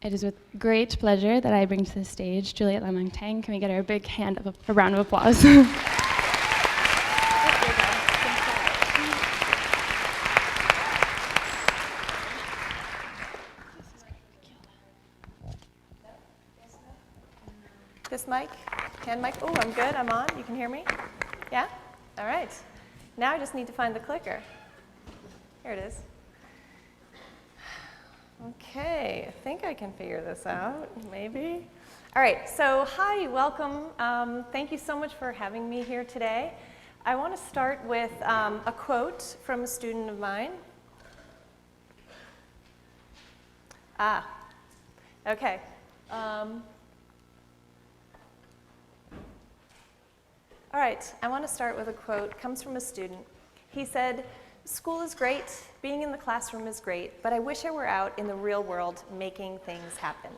It is with great pleasure that I bring to the stage Juliette LaMontagne. Can we get her a big a round of applause? This mic? Hand mic? Oh, I'm good. I'm on. You can hear me? Yeah? All right. Now I just need to find the clicker. Here it is. Okay, I think I can figure this out, maybe. All right, so hi, welcome. Thank you so much for having me here today. I want to start with a quote from a student of mine. Okay. All right, I want to start with a quote. It comes from a student. He said, "School is great, being in the classroom is great, but I wish I were out in the real world making things happen."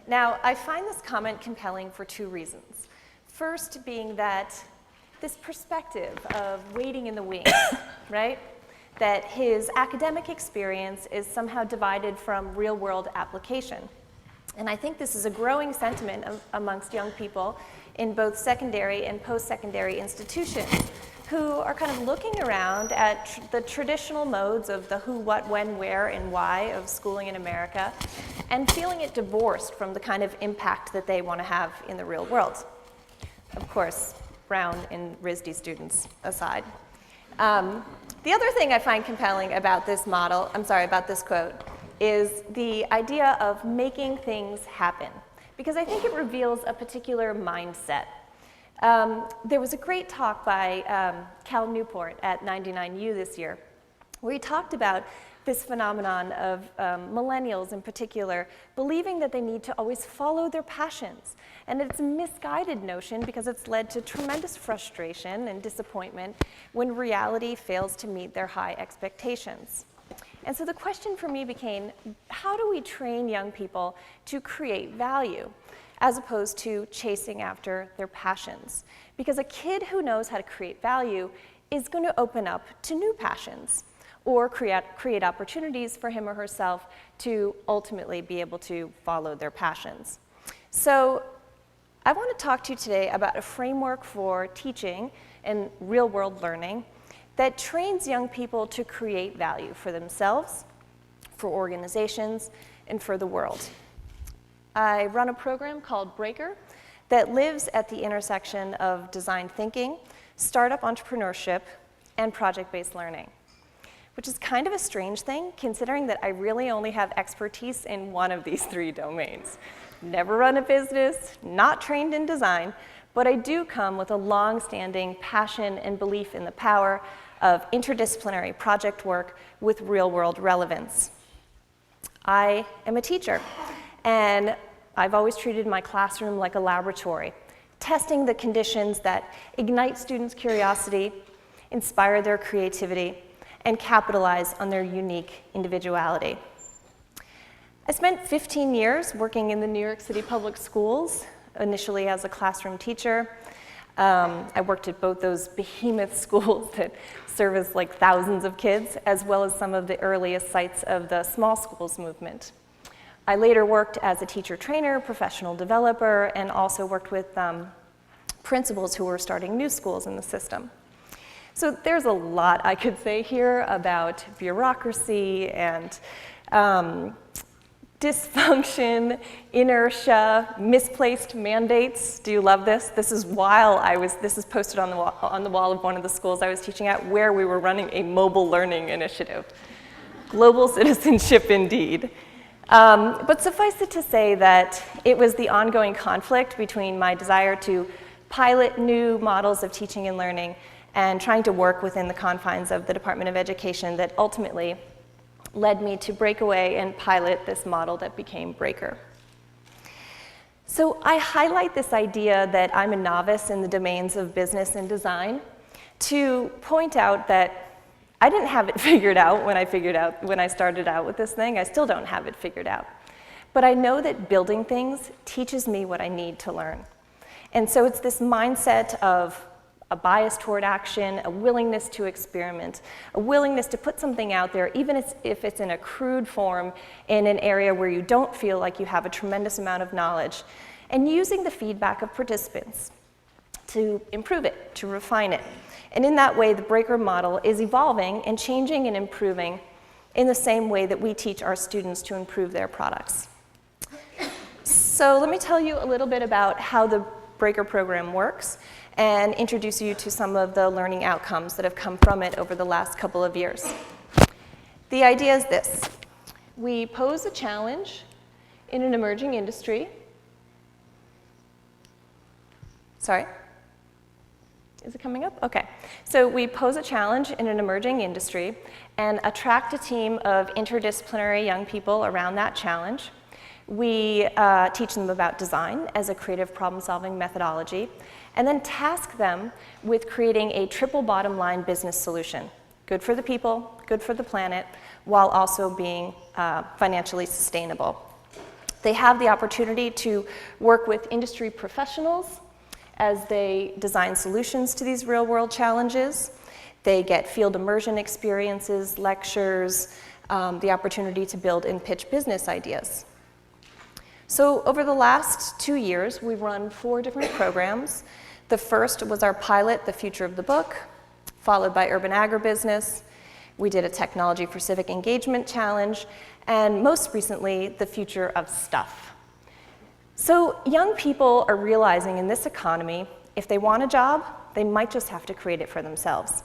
Now, I find this comment compelling for two reasons. First being that this perspective of waiting in the wings, right? That his academic experience is somehow divided from real world application. And I think this is a growing sentiment amongst young people in both secondary and post-secondary institutions who are kind of looking around at the traditional modes of the who, what, when, where, and why of schooling in America and feeling it divorced from the kind of impact that they want to have in the real world. Of course, Brown and RISD students aside. The other thing I find compelling about this about this quote, is the idea of making things happen, because I think it reveals a particular mindset. There was a great talk by Cal Newport at 99U this year, where he talked about this phenomenon of millennials in particular believing that they need to always follow their passions. And it's a misguided notion because it's led to tremendous frustration and disappointment when reality fails to meet their high expectations. And so the question for me became, how do we train young people to create value as opposed to chasing after their passions? Because a kid who knows how to create value is going to open up to new passions or create opportunities for him or herself to ultimately be able to follow their passions. So I want to talk to you today about a framework for teaching and real-world learning that trains young people to create value for themselves, for organizations, and for the world. I run a program called Breaker that lives at the intersection of design thinking, startup entrepreneurship, and project-based learning, which is kind of a strange thing considering that I really only have expertise in one of these three domains. Never run a business, not trained in design, but I do come with a long-standing passion and belief in the power of interdisciplinary project work with real-world relevance. I am a teacher, and I've always treated my classroom like a laboratory, testing the conditions that ignite students' curiosity, inspire their creativity, and capitalize on their unique individuality. I spent 15 years working in the New York City public schools, initially as a classroom teacher. I worked at both those behemoth schools that service like thousands of kids, as well as some of the earliest sites of the small schools movement. I later worked as a teacher trainer, professional developer, and also worked with principals who were starting new schools in the system. So there's a lot I could say here about bureaucracy and dysfunction, inertia, misplaced mandates. Do you love this? This is this is posted on the wall of one of the schools I was teaching at, where we were running a mobile learning initiative. Global citizenship indeed. But suffice it to say that it was the ongoing conflict between my desire to pilot new models of teaching and learning and trying to work within the confines of the Department of Education that ultimately led me to break away and pilot this model that became Breaker. So I highlight this idea that I'm a novice in the domains of business and design to point out that I didn't have it figured out when I started out with this thing. I still don't have it figured out. But I know that building things teaches me what I need to learn. And so it's this mindset of a bias toward action, a willingness to experiment, a willingness to put something out there, even if it's in a crude form, in an area where you don't feel like you have a tremendous amount of knowledge, and using the feedback of participants to improve it, to refine it. And in that way, the breaker model is evolving and changing and improving in the same way that we teach our students to improve their products. So let me tell you a little bit about how the breaker program works and introduce you to some of the learning outcomes that have come from it over the last couple of years. The idea is this. We pose a challenge in an emerging industry. Sorry? Is it coming up? Okay. So we pose a challenge in an emerging industry and attract a team of interdisciplinary young people around that challenge. We teach them about design as a creative problem-solving methodology, and then task them with creating a triple bottom line business solution. Good for the people, good for the planet, while also being financially sustainable. They have the opportunity to work with industry professionals as they design solutions to these real-world challenges. They get field immersion experiences, lectures, the opportunity to build and pitch business ideas. So over the last 2 years, we've run 4 different programs. The first was our pilot, The Future of the Book, followed by Urban Agribusiness. We did a Technology for Civic Engagement Challenge, and most recently, The Future of Stuff. So young people are realizing in this economy, if they want a job, they might just have to create it for themselves.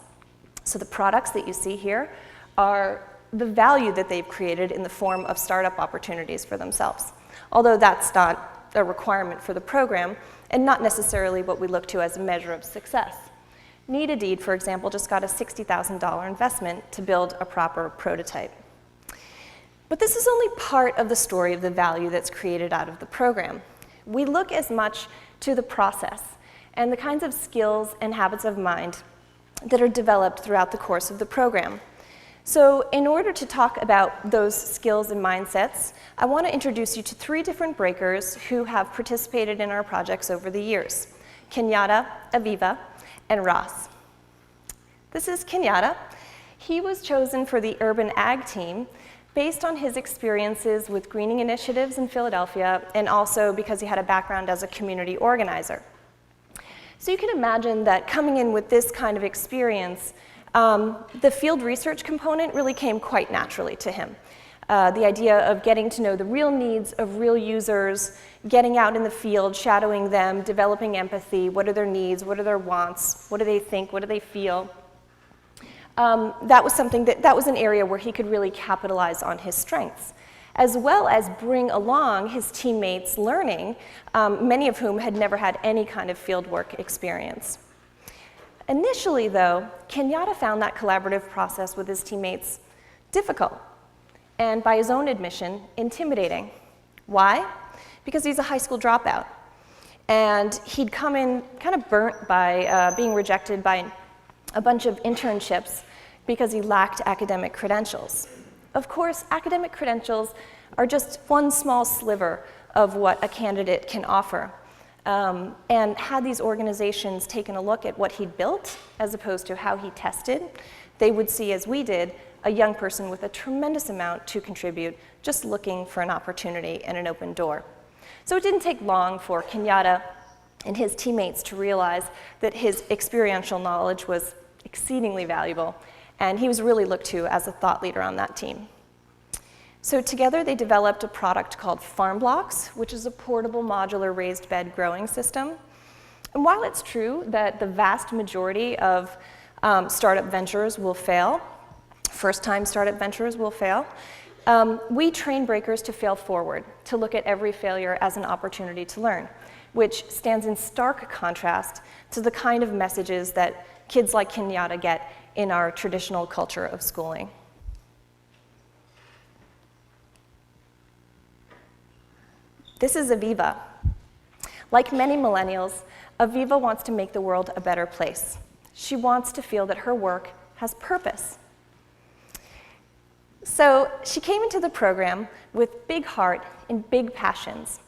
So the products that you see here are the value that they've created in the form of startup opportunities for themselves. Although that's not a requirement for the program, and not necessarily what we look to as a measure of success. Need a Deed, for example, just got a $60,000 investment to build a proper prototype. But this is only part of the story of the value that's created out of the program. We look as much to the process and the kinds of skills and habits of mind that are developed throughout the course of the program. So in order to talk about those skills and mindsets, I want to introduce you to 3 different breakers who have participated in our projects over the years: Kenyatta, Aviva, and Ross. This is Kenyatta. He was chosen for the Urban Ag team based on his experiences with greening initiatives in Philadelphia, and also because he had a background as a community organizer. So you can imagine that coming in with this kind of experience, the field research component really came quite naturally to him. The idea of getting to know the real needs of real users, getting out in the field, shadowing them, developing empathy. What are their needs? What are their wants? What do they think? What do they feel? That was an area where he could really capitalize on his strengths, as well as bring along his teammates' learning, many of whom had never had any kind of fieldwork experience. Initially, though, Kenyatta found that collaborative process with his teammates difficult, and by his own admission, intimidating. Why? Because he's a high school dropout, and he'd come in kind of burnt by being rejected by a bunch of internships because he lacked academic credentials. Of course, academic credentials are just one small sliver of what a candidate can offer. And had these organizations taken a look at what he'd built as opposed to how he tested, they would see, as we did, a young person with a tremendous amount to contribute, just looking for an opportunity and an open door. So it didn't take long for Kenyatta and his teammates to realize that his experiential knowledge was exceedingly valuable, and he was really looked to as a thought leader on that team. So together they developed a product called Farm Blocks, which is a portable modular raised bed growing system. And while it's true that the vast majority of startup ventures will fail, first-time startup ventures will fail, we train breakers to fail forward, to look at every failure as an opportunity to learn, which stands in stark contrast to the kind of messages that kids like Kenyatta get in our traditional culture of schooling. This is Aviva. Like many millennials, Aviva wants to make the world a better place. She wants to feel that her work has purpose. So she came into the program with big heart and big passions.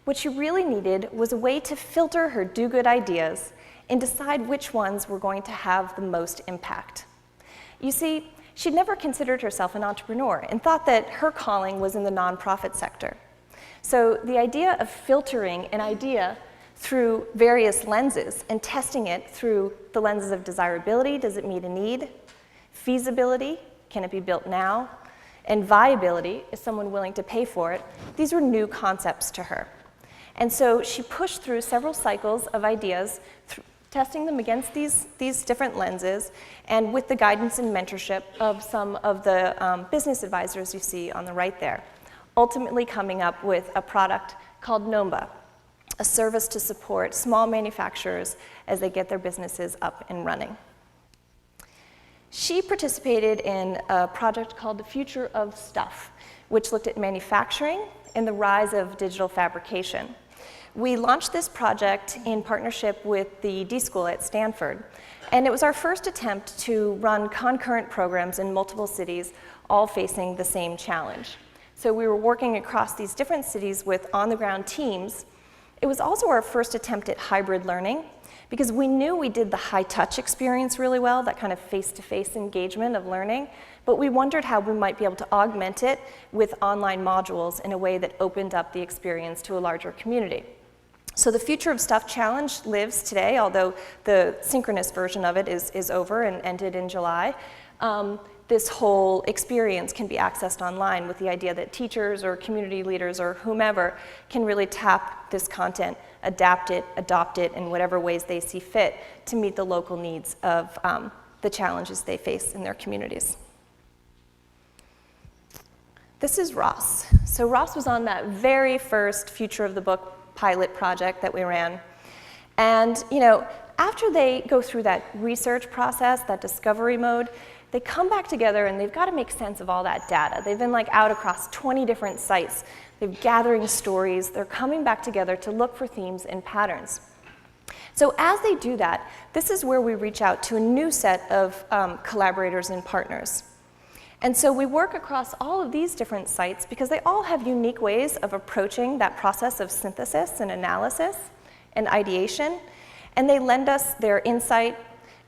What she really needed was a way to filter her do-good ideas and decide which ones were going to have the most impact. You see, she'd never considered herself an entrepreneur and thought that her calling was in the nonprofit sector. So the idea of filtering an idea through various lenses and testing it through the lenses of desirability, does it meet a need? Feasibility, can it be built now? And viability, is someone willing to pay for it? These were new concepts to her. And so she pushed through several cycles of ideas, testing them against these different lenses, and with the guidance and mentorship of some of the business advisors you see on the right there, ultimately coming up with a product called Nomba, a service to support small manufacturers as they get their businesses up and running. She participated in a project called The Future of Stuff, which looked at manufacturing and the rise of digital fabrication. We launched this project in partnership with the D School at Stanford, and it was our first attempt to run concurrent programs in multiple cities, all facing the same challenge. So we were working across these different cities with on-the-ground teams. It was also our first attempt at hybrid learning, because we knew we did the high-touch experience really well, that kind of face-to-face engagement of learning, but we wondered how we might be able to augment it with online modules in a way that opened up the experience to a larger community. So the Future of Stuff Challenge lives today, although the synchronous version of it is over and ended in July. This whole experience can be accessed online with the idea that teachers or community leaders or whomever can really tap this content, adapt it, adopt it in whatever ways they see fit to meet the local needs of the challenges they face in their communities. This is Ross. So Ross was on that very first Future of the Book pilot project that we ran. And after they go through that research process, that discovery mode, they come back together and they've got to make sense of all that data. They've been out across 20 different sites. They're gathering stories. They're coming back together to look for themes and patterns. So as they do that, this is where we reach out to a new set of collaborators and partners. And so we work across all of these different sites because they all have unique ways of approaching that process of synthesis and analysis and ideation. And they lend us their insight.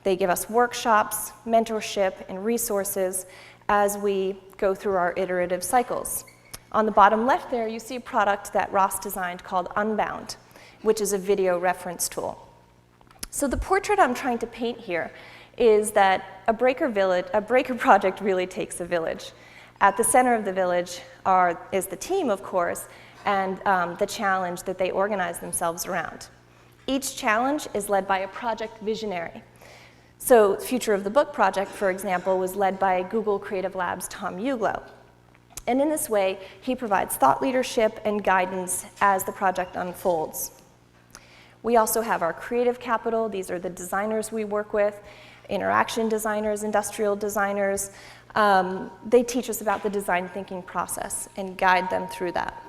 They give us workshops, mentorship, and resources as we go through our iterative cycles. On the bottom left there, you see a product that Ross designed called Unbound, which is a video reference tool. So the portrait I'm trying to paint here is that a breaker project really takes a village. At the center of the village is the team, of course, and the challenge that they organize themselves around. Each challenge is led by a project visionary. So Future of the Book project, for example, was led by Google Creative Labs' Tom Uglow. And in this way, he provides thought leadership and guidance as the project unfolds. We also have our creative capital. These are the designers we work with, interaction designers, industrial designers. They teach us about the design thinking process and guide them through that.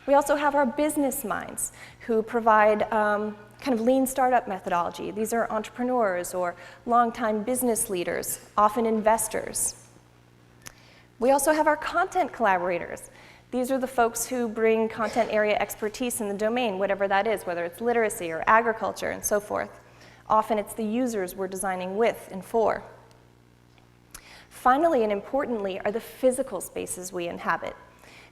We also have our business minds who provide kind of lean startup methodology. These are entrepreneurs or longtime business leaders, often investors. We also have our content collaborators. These are the folks who bring content area expertise in the domain, whatever that is, whether it's literacy or agriculture and so forth. Often it's the users we're designing with and for. Finally, and importantly, are the physical spaces we inhabit.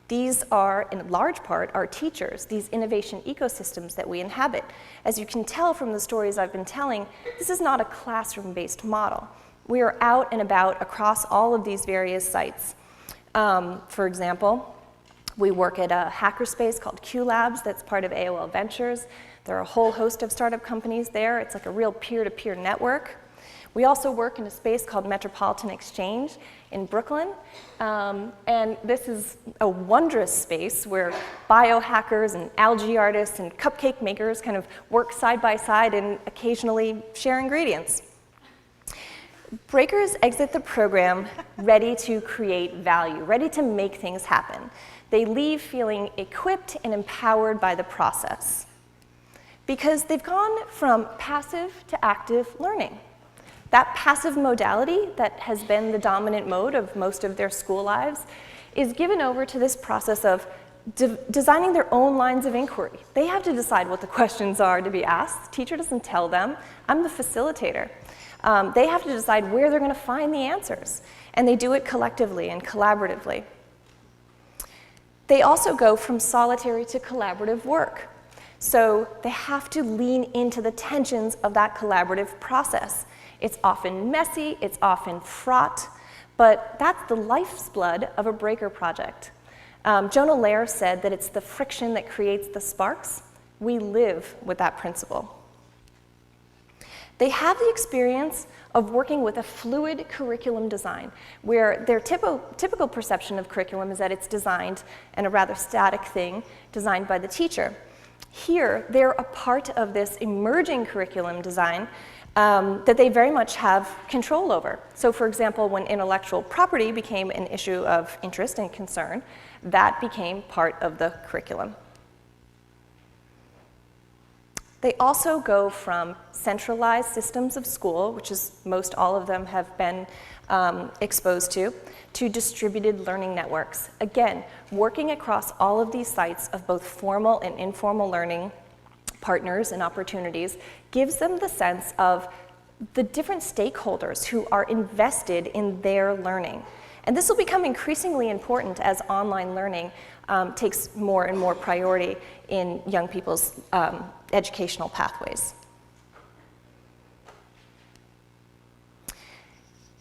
These are, in large part, our teachers, these innovation ecosystems that we inhabit. As you can tell from the stories I've been telling, this is not a classroom-based model. We are out and about across all of these various sites. For example, we work at a hackerspace called Q Labs that's part of AOL Ventures. There are a whole host of startup companies there. It's like a real peer-to-peer network. We also work in a space called Metropolitan Exchange in Brooklyn. And this is a wondrous space where biohackers and algae artists and cupcake makers kind of work side by side and occasionally share ingredients. Breakers exit the program ready to create value, ready to make things happen. They leave feeling equipped and empowered by the process because they've gone from passive to active learning. That passive modality that has been the dominant mode of most of their school lives is given over to this process of designing their own lines of inquiry. They have to decide what the questions are to be asked. The teacher doesn't tell them. I'm the facilitator. They have to decide where they're going to find the answers, and they do it collectively and collaboratively. They also go from solitary to collaborative work. So they have to lean into the tensions of that collaborative process. It's often messy, it's often fraught, but that's the lifeblood of a breaker project. Jonah Lehrer said that it's the friction that creates the sparks. We live with that principle. They have the experience of working with a fluid curriculum design, where their typical perception of curriculum is that it's designed in a rather static thing designed by the teacher. Here, they're a part of this emerging curriculum design that they very much have control over. So for example, when intellectual property became an issue of interest and concern, that became part of the curriculum. They also go from centralized systems of school, which is most all of them have been exposed to distributed learning networks. Again, working across all of these sites of both formal and informal learning partners and opportunities gives them the sense of the different stakeholders who are invested in their learning. And this will become increasingly important as online learning takes more and more priority in young people's educational pathways.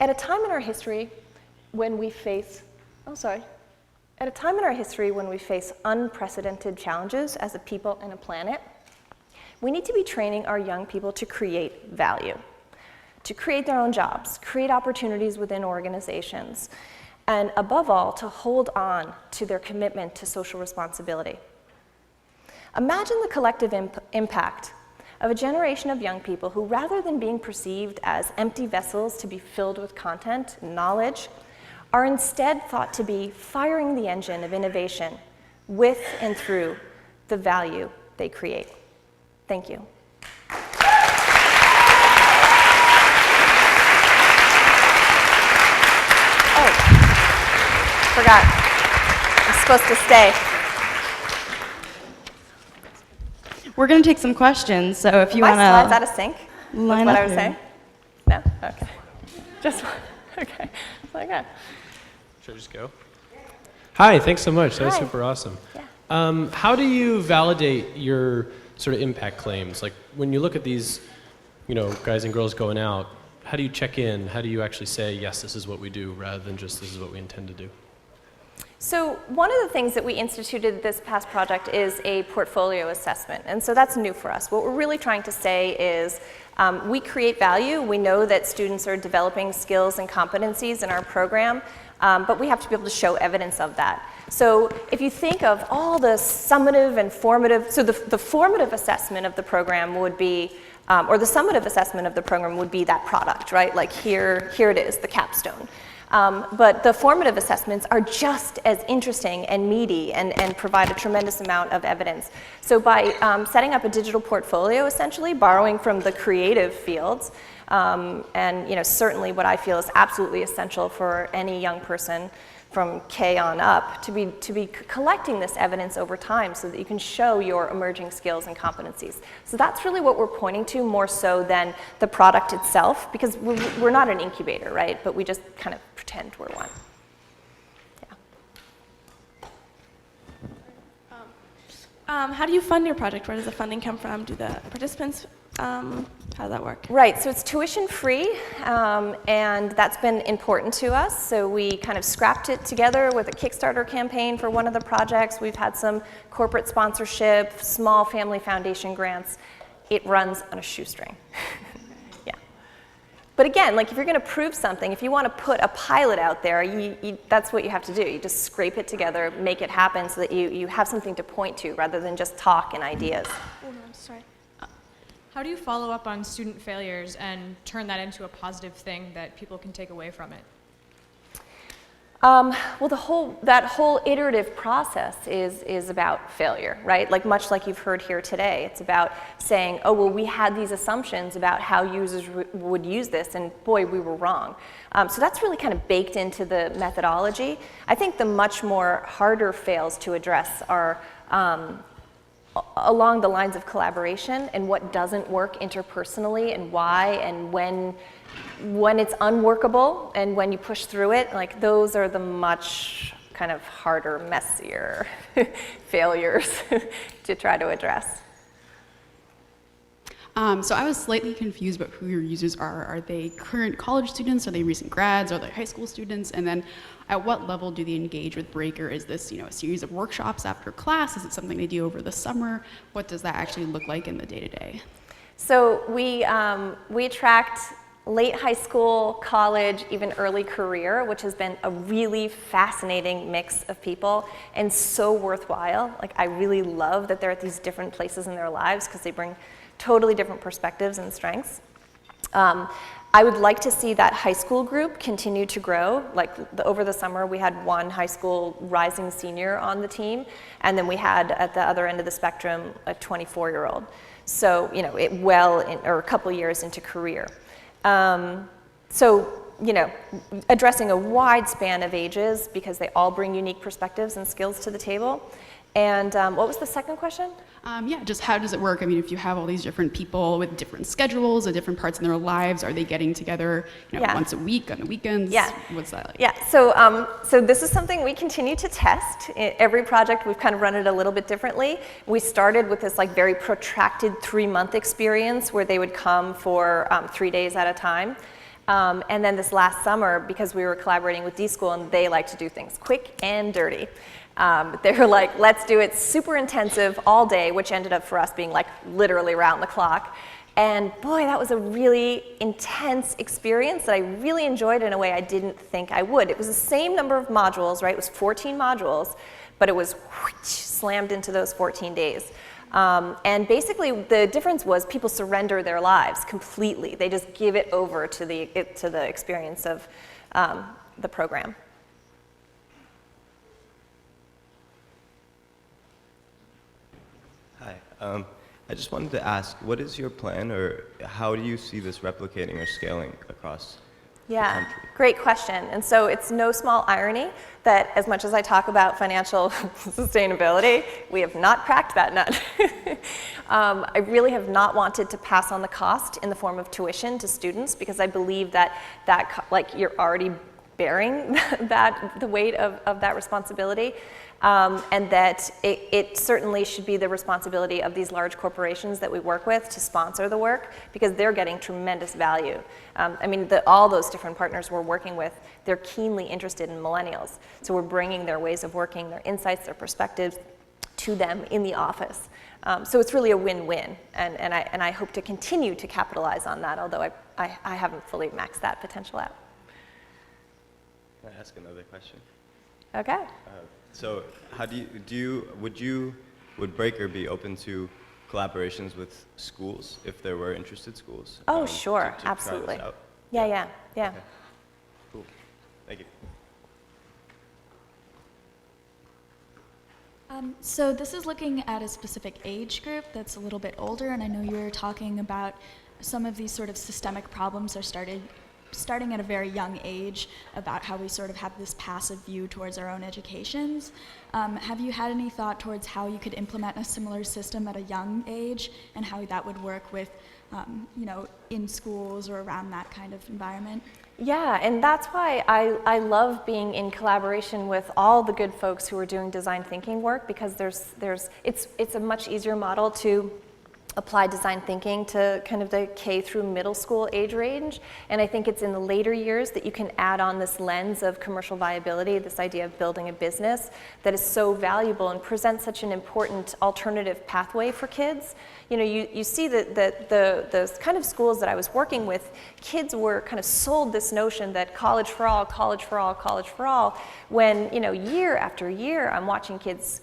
At a time in our history when we face, unprecedented challenges as a people and a planet, we need to be training our young people to create value, to create their own jobs, create opportunities within organizations, and above all, to hold on to their commitment to social responsibility. Imagine the collective impact of a generation of young people who, rather than being perceived as empty vessels to be filled with content and knowledge, are instead thought to be firing the engine of innovation with and through the value they create. Thank you. Oh, forgot. I'm supposed to stay. We're going to take some questions, so if you want to... My slides out of sync? Line That's what up I was here. saying? No? Okay. Just one. Okay. Okay. Should I just go? Hi, thanks so much. That was Hi. super awesome. Yeah. How do you validate your sort of impact claims? Like when you look at these, guys and girls going out, how do you check in? How do you actually say, yes, this is what we do, rather than just this is what we intend to do? So one of the things that we instituted this past project is a portfolio assessment, and so that's new for us. What we're really trying to say is we create value. We know that students are developing skills and competencies in our program, but we have to be able to show evidence of that. So if you think of all the summative and formative, so the formative assessment of the program would be, or the summative assessment of the program would be that product, right? Like here it is, the capstone. But the formative assessments are just as interesting and meaty and provide a tremendous amount of evidence. So by setting up a digital portfolio, essentially, borrowing from the creative fields, and certainly what I feel is absolutely essential for any young person from K on up, to be collecting this evidence over time so that you can show your emerging skills and competencies. So that's really what we're pointing to more so than the product itself, because we're not an incubator, right? But we just kind of pretend we're one. Yeah. How do you fund your project? Where does the funding come from? Do the participants, how does that work? Right, so it's tuition free, and that's been important to us. So we kind of scrapped it together with a Kickstarter campaign for one of the projects. We've had some corporate sponsorship, small family foundation grants. It runs on a shoestring. Yeah. But again, like if you're going to prove something, if you want to put a pilot out there, that's what you have to do. You just scrape it together, make it happen so that you have something to point to rather than just talk and ideas. Sorry. How do you follow up on student failures and turn that into a positive thing that people can take away from it? Well, that whole iterative process is about failure, right? Like much like you've heard here today, it's about saying, oh, well, we had these assumptions about how users would use this, and boy, we were wrong. So that's really kind of baked into the methodology. I think the much more harder fails to address are along the lines of collaboration and what doesn't work interpersonally and why, and when it's unworkable and when you push through it. Like those are the much kind of harder, messier failures to try to address. So I was slightly confused about who your users are. Are they current college students? Are they recent grads? Are they high school students? And then at what level do they engage with Breaker? Is this, a series of workshops after class? Is it something they do over the summer? What does that actually look like in the day-to-day? So we attract late high school, college, even early career, which has been a really fascinating mix of people and so worthwhile. Like I really love that they're at these different places in their lives because they bring totally different perspectives and strengths. I would like to see that high school group continue to grow. Like over the summer, we had one high school rising senior on the team, and then we had at the other end of the spectrum a 24-year-old. So or a couple years into career. Addressing a wide span of ages because they all bring unique perspectives and skills to the table. And what was the second question? Just how does it work? I mean, if you have all these different people with different schedules at different parts in their lives, are they getting together once a week on the weekends? Yeah. What's that like? Yeah, so this is something we continue to test. Every project, we've kind of run it a little bit differently. We started with this like very protracted 3-month experience where they would come for 3 days at a time. And then this last summer, because we were collaborating with D-School and they like to do things quick and dirty, they were like, let's do it super intensive all day, which ended up for us being like literally around the clock. And boy, that was a really intense experience that I really enjoyed in a way I didn't think I would. It was the same number of modules, right? It was 14 modules, but it was slammed into those 14 days. And basically the difference was people surrender their lives completely. They just give it over to the experience of the program. Hi. I just wanted to ask, what is your plan, or how do you see this replicating or scaling across the country? Great question. And so it's no small irony that as much as I talk about financial sustainability, we have not cracked that nut. I really have not wanted to pass on the cost in the form of tuition to students because I believe that you're already bearing the weight of that responsibility. And that it certainly should be the responsibility of these large corporations that we work with to sponsor the work because they're getting tremendous value. All those different partners we're working with, they're keenly interested in millennials. So we're bringing their ways of working, their insights, their perspectives to them in the office. So it's really a win-win, and I hope to continue to capitalize on that, although I haven't fully maxed that potential out. Can I ask another question? Okay. So how would Breaker be open to collaborations with schools if there were interested schools? Oh, sure, to absolutely. Try this out? Yeah. Okay. Cool. Thank you. So this is looking at a specific age group that's a little bit older, and I know you were talking about some of these sort of systemic problems are starting at a very young age about how we sort of have this passive view towards our own educations. Have you had any thought towards how you could implement a similar system at a young age and how that would work with, in schools or around that kind of environment? Yeah, and that's why I love being in collaboration with all the good folks who are doing design thinking work because it's a much easier model to apply design thinking to kind of the K through middle school age range. And I think it's in the later years that you can add on this lens of commercial viability, this idea of building a business that is so valuable and presents such an important alternative pathway for kids. You see that the kind of schools that I was working with, kids were kind of sold this notion that college for all, college for all, college for all, when, year after year, I'm watching kids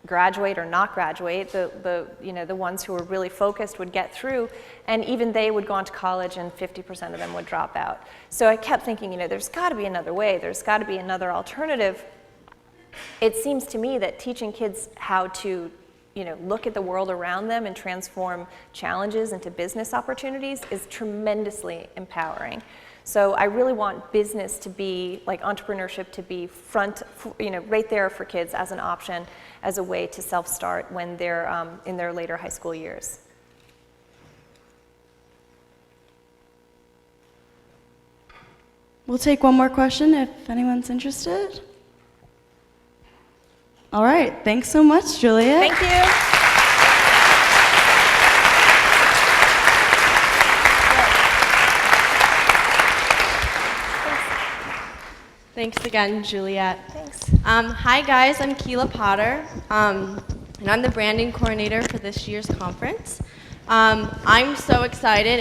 graduate or not graduate. The ones who were really focused would get through, and even they would go on to college and 50% of them would drop out. So I kept thinking, there's got to be another way, there's got to be another alternative. It seems to me that teaching kids how to look at the world around them and transform challenges into business opportunities is tremendously empowering. So I really want business to be, like entrepreneurship to be right there for kids as an option, as a way to self-start when they're in their later high school years. We'll take one more question if anyone's interested. All right, thanks so much, Juliette. Thank you. Thanks again, Juliette. Thanks. Hi guys, I'm Keela Potter, and I'm the branding coordinator for this year's conference. I'm so excited. And